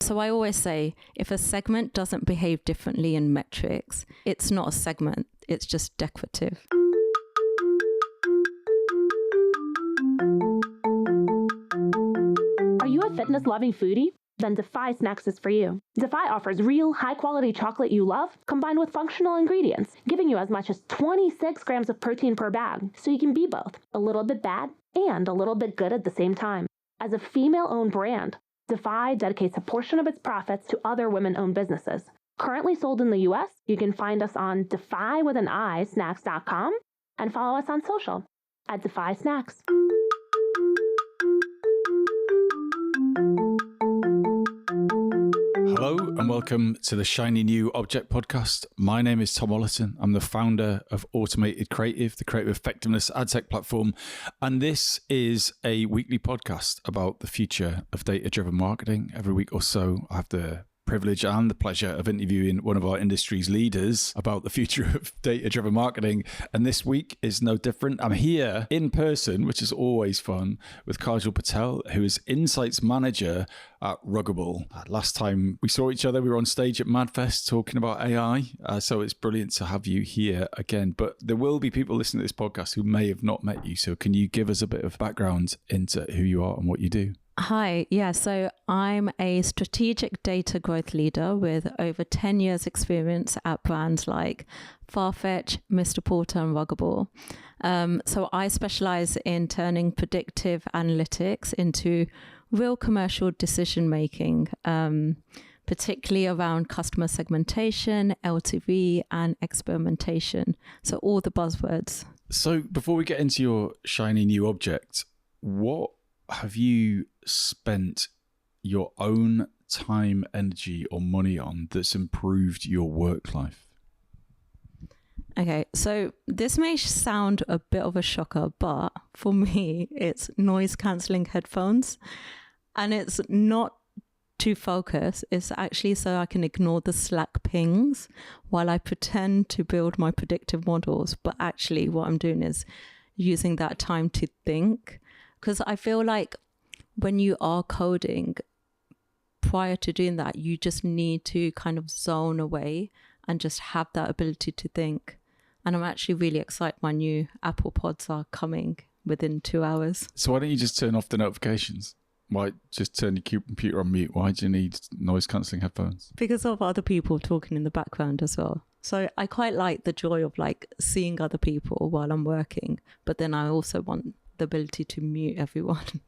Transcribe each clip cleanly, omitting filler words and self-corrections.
So I always say, if a segment doesn't behave differently in metrics, it's not a segment, it's just decorative. Are you a fitness-loving foodie? Then Defy Snacks is for you. Defy offers real, high-quality chocolate you love, combined with functional ingredients, giving you as much as 26 grams of protein per bag, so you can be both a little bit bad and a little bit good at the same time. As a female-owned brand, Defy dedicates a portion of its profits to other women-owned businesses. Currently sold in the US, you can find us on snacks.com and follow us on social at Defy Snacks. Hello and welcome to the Shiny New Object podcast. My name is Tom Ollerton. I'm the founder of Automated Creative, the creative effectiveness ad tech platform. And this is a weekly podcast about the future of data-driven marketing. Every week or so, I have the privilege and the pleasure of interviewing one of our industry's leaders about the future of data-driven marketing. And this week is no different. I'm here in person, which is always fun, with Kajal Patel, who is Insights Manager at Ruggable. Last time we saw each other, we were on stage at MadFest talking about AI. So it's brilliant to have you here again. But there will be people listening to this podcast who may have not met you. So can you give us a bit of background into who you are and what you do? Hi, so I'm a strategic data growth leader with over 10 years experience at brands like Farfetch, Mr. Porter and Ruggable. So I specialize in turning predictive analytics into real commercial decision making, particularly around customer segmentation, LTV and experimentation. So all the buzzwords. So before we get into your shiny new object, what have you spent your own time, energy or money on that's improved your work life? Okay, so this may sound a bit of a shocker, but for me, it's noise cancelling headphones. And it's not to focus, it's actually so I can ignore the Slack pings while I pretend to build my predictive models. But actually what I'm doing is using that time to think. Because I feel like when you are coding, prior to doing that, you just need to kind of zone away and just have that ability to think. And I'm actually really excited. My new Apple Pods are coming within 2 hours. So why don't you just turn off the notifications? Why just turn your computer on mute? Why do you need noise cancelling headphones? Because of other people talking in the background as well. So I quite like the joy of like seeing other people while I'm working, but then I also want the ability to mute everyone.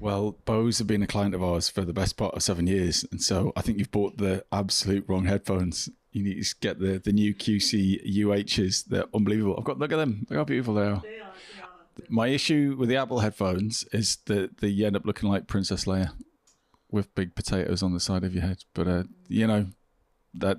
Well, Bose have been a client of ours for the best part of 7 years. And so I think you've bought the absolute wrong headphones. You need to get the new QC UHs. They're unbelievable. Look at them. Look how beautiful they are. They are. My issue with the Apple headphones is that they end up looking like Princess Leia with big potatoes on the side of your head. But,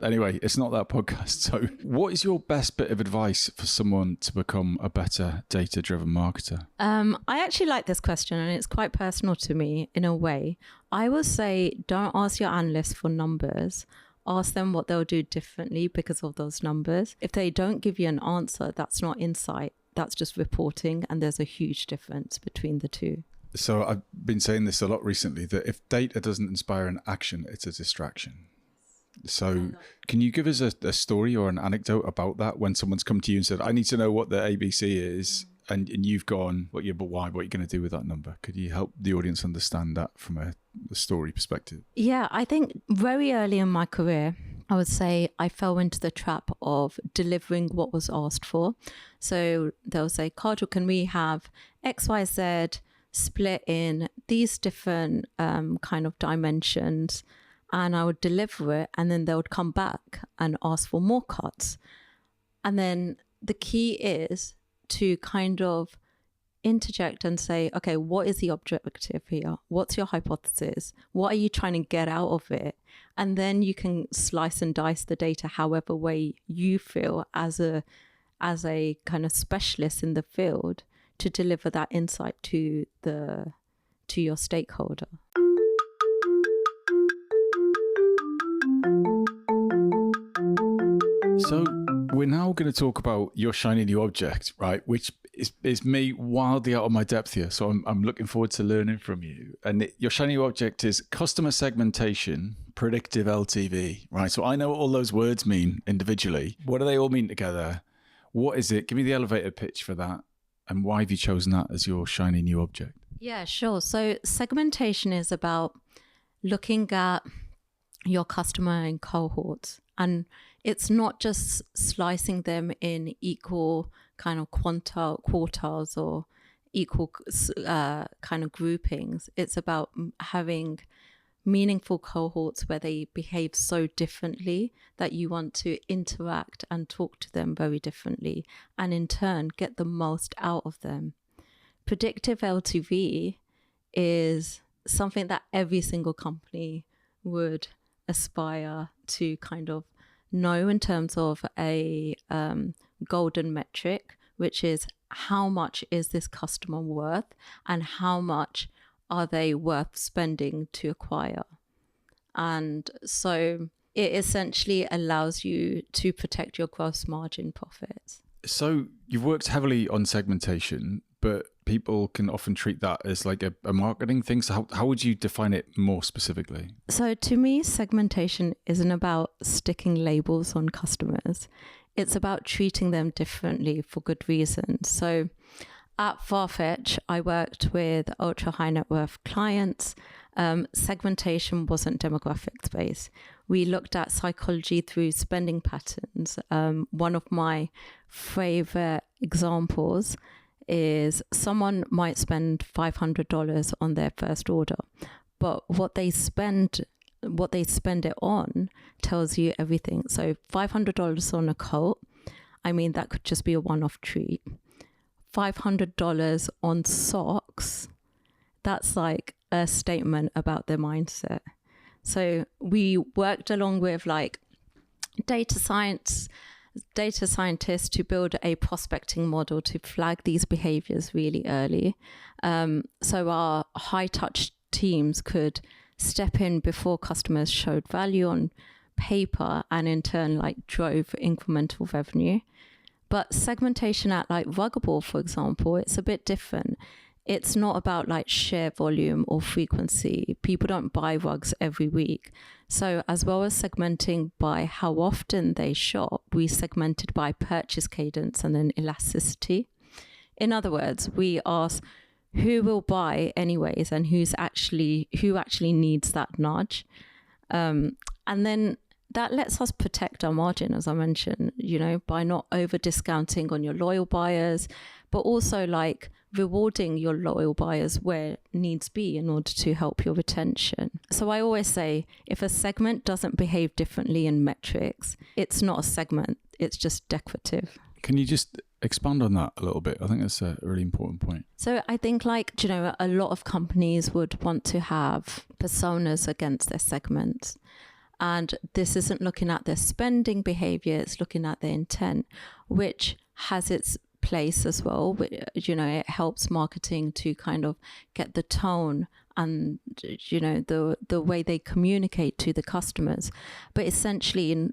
anyway, it's not that podcast. So what is your best bit of advice for someone to become a better data-driven marketer? I actually like this question and it's quite personal to me in a way. I will say, don't ask your analysts for numbers. Ask them what they'll do differently because of those numbers. If they don't give you an answer, that's not insight. That's just reporting. And there's a huge difference between the two. So I've been saying this a lot recently, that if data doesn't inspire an action, it's a distraction. So can you give us a story or an anecdote about that when someone's come to you and said, I need to know what the ABC is, and you've gone, but why? What are you going to do with that number? Could you help the audience understand that from a story perspective? Yeah, I think very early in my career, I would say I fell into the trap of delivering what was asked for. So they'll say, Kajal, can we have XYZ split in these different kind of dimensions? And I would deliver it, and then they would come back and ask for more cuts. And then the key is to kind of interject and say, okay, what is the objective here? What's your hypothesis? What are you trying to get out of it? And then you can slice and dice the data however way you feel as a kind of specialist in the field to deliver that insight to your stakeholder. So we're now going to talk about your shiny new object, right? Which is me wildly out of my depth here. So I'm looking forward to learning from you. And your shiny new object is customer segmentation predictive LTV, right? So I know what all those words mean individually. What do they all mean together? What is it? Give me the elevator pitch for that. And why have you chosen that as your shiny new object? Yeah, sure. So segmentation is about looking at your customer in cohorts. And it's not just slicing them in equal kind of quartiles or equal kind of groupings. It's about having meaningful cohorts where they behave so differently that you want to interact and talk to them very differently, and in turn get the most out of them. Predictive LTV is something that every single company would aspire to kind of know in terms of a golden metric, which is how much is this customer worth and how much are they worth spending to acquire. And so it essentially allows you to protect your gross margin profits. So you've worked heavily on segmentation, but people can often treat that as like a marketing thing. So how would you define it more specifically? So to me, segmentation isn't about sticking labels on customers. It's about treating them differently for good reasons. So at Farfetch, I worked with ultra high net worth clients. Segmentation wasn't demographics based. We looked at psychology through spending patterns. One of my favorite examples is someone might spend $500 on their first order, but what they spend it on tells you everything. So $500 on a coat, I mean, that could just be a one-off treat. $500 on socks, that's like a statement about their mindset. So we worked along with like data scientists to build a prospecting model to flag these behaviors really early. So our high touch teams could step in before customers showed value on paper and in turn like drove incremental revenue. But segmentation at like Ruggable, for example, it's a bit different. It's not about like share volume or frequency. People don't buy rugs every week. So as well as segmenting by how often they shop, we segmented by purchase cadence and then elasticity. In other words, we ask who will buy anyways and who actually needs that nudge. And then that lets us protect our margin, as I mentioned, by not over discounting on your loyal buyers, but also like rewarding your loyal buyers where needs be in order to help your retention. So I always say, if a segment doesn't behave differently in metrics, it's not a segment, it's just decorative. Can you just expand on that a little bit? I think that's a really important point. So I think a lot of companies would want to have personas against their segments. And this isn't looking at their spending behavior, it's looking at their intent, which has its place as well. It helps marketing to kind of get the tone and, the way they communicate to the customers. But essentially,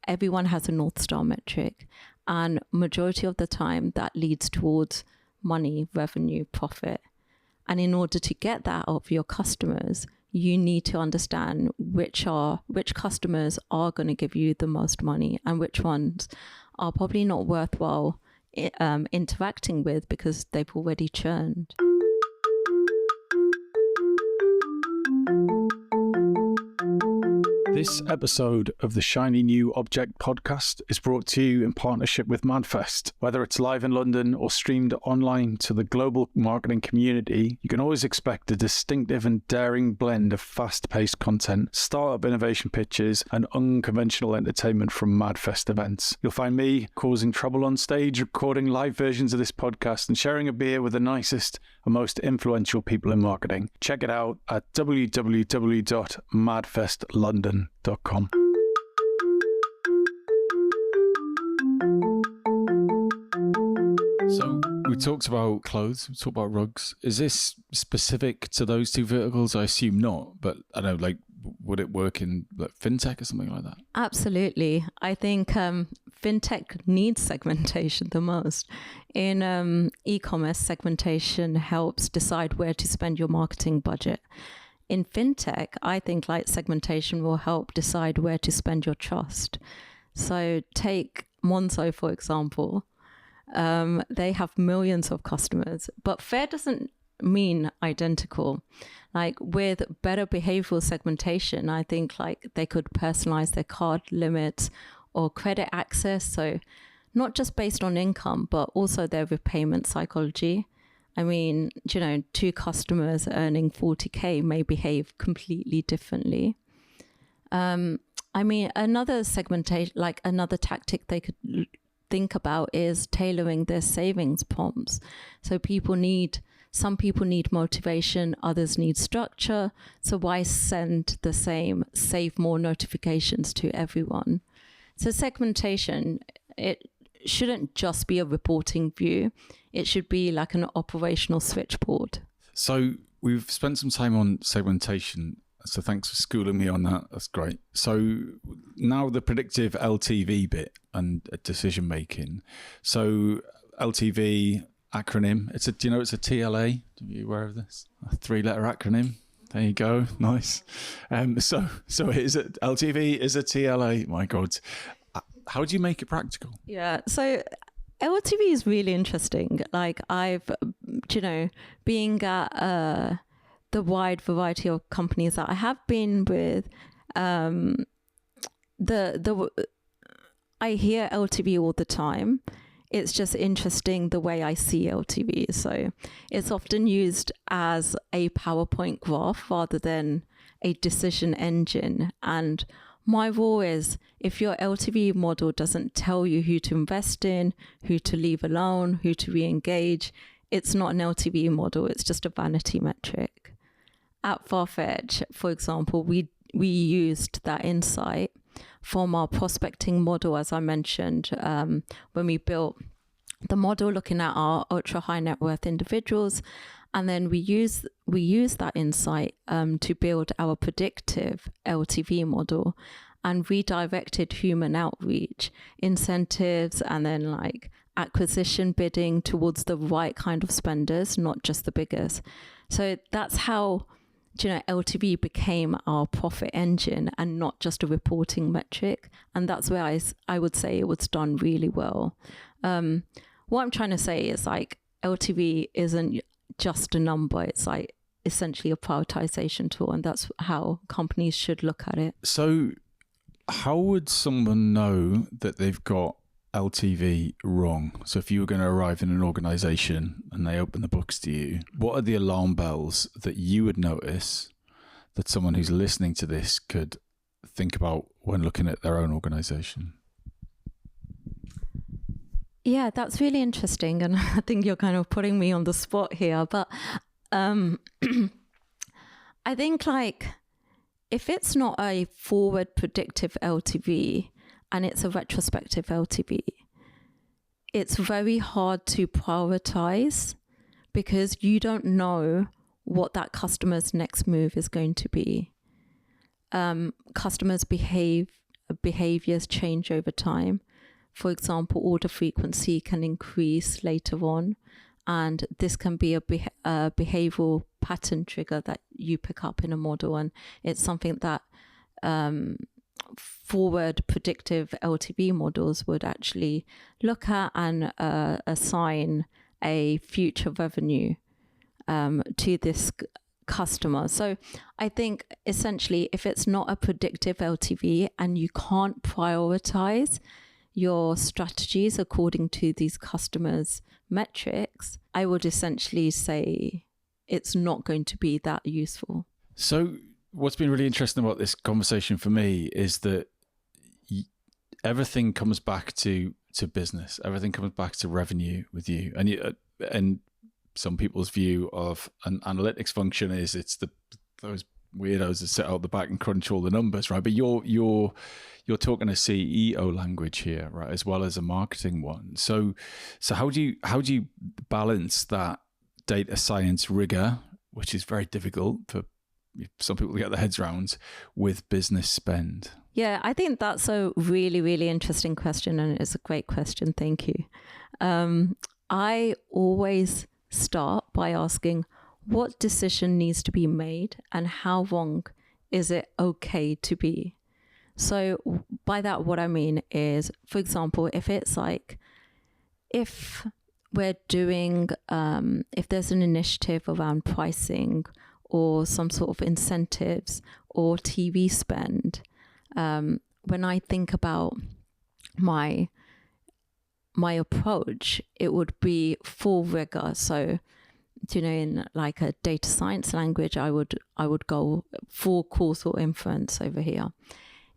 everyone has a North Star metric. And majority of the time, that leads towards money, revenue, profit. And in order to get that out of your customers, you need to understand which customers are going to give you the most money and which ones are probably not worthwhile interacting with because they've already churned. This episode of the Shiny New Object podcast is brought to you in partnership with MadFest. Whether it's live in London or streamed online to the global marketing community, you can always expect a distinctive and daring blend of fast-paced content, startup innovation pitches, and unconventional entertainment from MadFest events. You'll find me causing trouble on stage, recording live versions of this podcast, and sharing a beer with the nicest and most influential people in marketing. Check it out at www.madfestlondon.com. So we talked about clothes, we talked about rugs. Is this specific to those two verticals? I assume not, but I don't know, would it work in fintech or something like that? Absolutely. I think fintech needs segmentation the most. In e-commerce, segmentation helps decide where to spend your marketing budget. in fintech, I think like segmentation will help decide where to spend your trust. So take Monzo, for example. They have millions of customers, but fair doesn't mean identical. Like with better behavioral segmentation, I think like they could personalize their card limits or credit access. So not just based on income, but also their repayment psychology. I mean, two customers earning 40K may behave completely differently. I mean, another segmentation, like another tactic they could think about is tailoring their savings prompts. So some people need motivation, others need structure. So why send the same save more notifications to everyone? So segmentation, it shouldn't just be a reporting view. It should be like an operational switchboard. So we've spent some time on segmentation. So thanks for schooling me on that. That's great. So now the predictive LTV bit and decision making. So LTV acronym. It's a TLA. Are you aware of this? A 3-letter acronym. There you go. Nice. So is it LTV is a TLA? My God. How do you make it practical? Yeah. So LTV is really interesting. Like I've, being at the wide variety of companies that I have been with, I hear LTV all the time. It's just interesting the way I see LTV. So it's often used as a PowerPoint graph rather than a decision engine. And my rule is if your LTV model doesn't tell you who to invest in, who to leave alone, who to re-engage, it's not an LTV model. It's just a vanity metric. At Farfetch, for example, we used that insight from our prospecting model, as I mentioned, when we built the model looking at our ultra high net worth individuals. And then we use that insight to build our predictive LTV model and redirected human outreach, incentives, and then like acquisition bidding towards the right kind of spenders, not just the biggest. So that's how LTV became our profit engine and not just a reporting metric. And that's where I would say it was done really well. What I'm trying to say is like LTV isn't just a number. It's like essentially a prioritization tool. And that's how companies should look at it. So how would someone know that they've got LTV wrong? So if you were going to arrive in an organization and they open the books to you, what are the alarm bells that you would notice that someone who's listening to this could think about when looking at their own organization? Yeah, that's really interesting. And I think you're kind of putting me on the spot here. But I think like if it's not a forward predictive LTV, and it's a retrospective LTV, it's very hard to prioritize because you don't know what that customer's next move is going to be. Customers' behaviors change over time. For example, order frequency can increase later on, and this can be a behavioral pattern trigger that you pick up in a model, and it's something that forward predictive LTV models would actually look at and assign a future revenue to this customer. So I think essentially if it's not a predictive LTV and you can't prioritize your strategies according to these customers' metrics, I would essentially say it's not going to be that useful. So what's been really interesting about this conversation for me is that everything comes back to business. Everything comes back to revenue with you. And some people's view of an analytics function is it's those weirdos that sit out the back and crunch all the numbers, right? But you're talking a CEO language here, right, as well as a marketing one. So how do you balance that data science rigor, which is very difficult for some people to get their heads around, with business spend? Yeah, I think that's a really, really interesting question, and it's a great question. Thank you. I always start by asking, what decision needs to be made and how wrong is it okay to be? So by that, what I mean is, for example, if it's like, if we're doing, if there's an initiative around pricing or some sort of incentives or TV spend, when I think about my approach, it would be full rigor. So, in like a data science language, I would go full causal inference over here.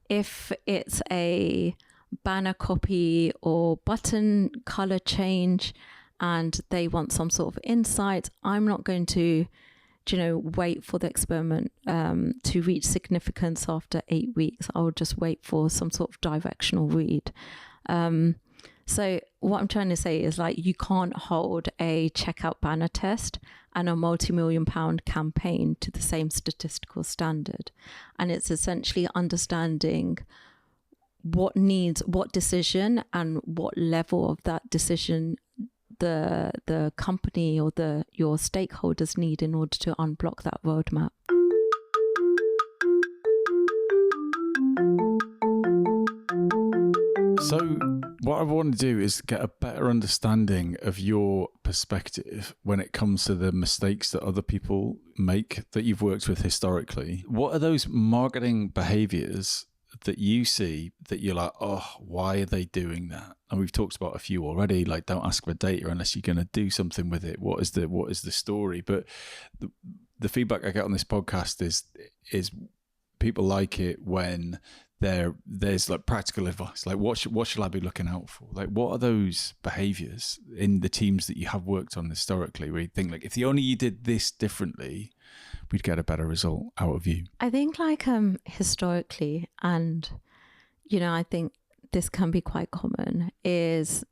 If it's a banner copy or button color change and they want some sort of insight, I'm not going to, wait for the experiment to reach significance after 8 weeks. I would just wait for some sort of directional read. So what I'm trying to say is, like, you can't hold a checkout banner test and a multi-million-pound campaign to the same statistical standard. And it's essentially understanding what decision and what level of that decision the company or your stakeholders need in order to unblock that roadmap. So what I want to do is get a better understanding of your perspective when it comes to the mistakes that other people make that you've worked with historically. What are those marketing behaviors that you see that you're like, oh, why are they doing that? And we've talked about a few already, like don't ask for data unless you're going to do something with it. What is the story? But the feedback I get on this podcast is people like it when there's like practical advice, like what should I be looking out for? Like, what are those behaviors in the teams that you have worked on historically where you think, like, if only you did this differently, we'd get a better result out of you? I think like historically, and I think this can be quite common, is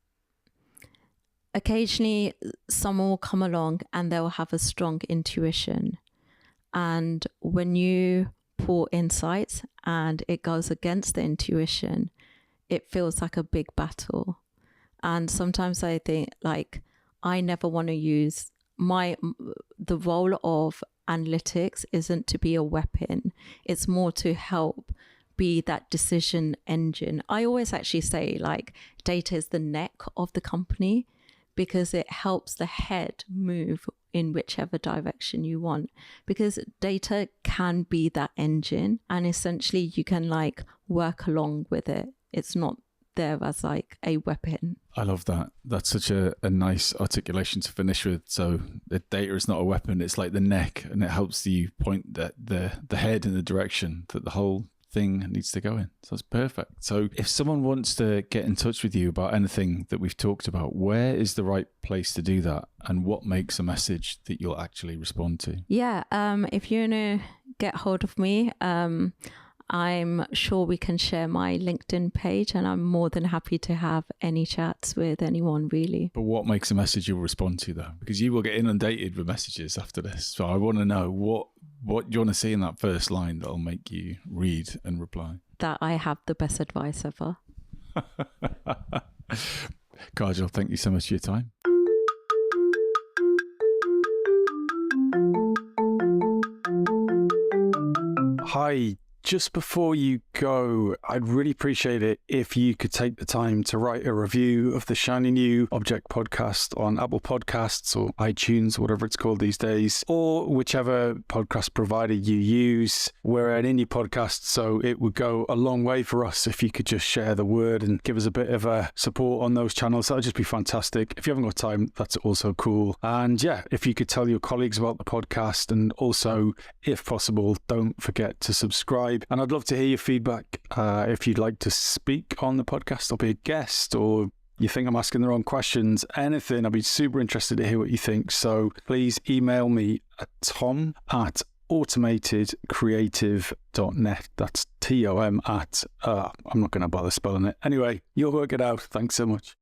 occasionally someone will come along and they'll have a strong intuition, and when you pull insights and it goes against the intuition, it feels like a big battle. And sometimes I think, like, I never want to use the role of analytics isn't to be a weapon. It's more to help be that decision engine. I always actually say, like, data is the neck of the company because it helps the head move in whichever direction you want, because data can be that engine and essentially you can like work along with it. It's not there as like a weapon. I love that. That's such a nice articulation to finish with. So the data is not a weapon, it's like the neck, and it helps you point the head in the direction that the whole thing needs to go in. So that's perfect. So if someone wants to get in touch with you about anything that we've talked about, where is the right place to do that, and what makes a message that you'll actually respond to? Yeah, if you want to get hold of me, I'm sure we can share my LinkedIn page, and I'm more than happy to have any chats with anyone, really. But what makes a message you'll respond to, though? Because you will get inundated with messages after this. So I want to know what you want to see in that first line that'll make you read and reply. That I have the best advice ever. Kajal, thank you so much for your time. Hi. Just before you go, I'd really appreciate it if you could take the time to write a review of the shiny new Object podcast on Apple Podcasts or iTunes, whatever it's called these days, or whichever podcast provider you use. We're an indie podcast, so it would go a long way for us if you could just share the word and give us a bit of a support on those channels. That would just be fantastic. If you haven't got time, that's also cool. And yeah, if you could tell your colleagues about the podcast, and also, if possible, don't forget to subscribe. And I'd love to hear your feedback. If you'd like to speak on the podcast or be a guest, or you think I'm asking the wrong questions, anything, I'd be super interested to hear what you think. So please email me at tom@automatedcreative.net. That's TOM at, I'm not going to bother spelling it. Anyway, you'll work it out. Thanks so much.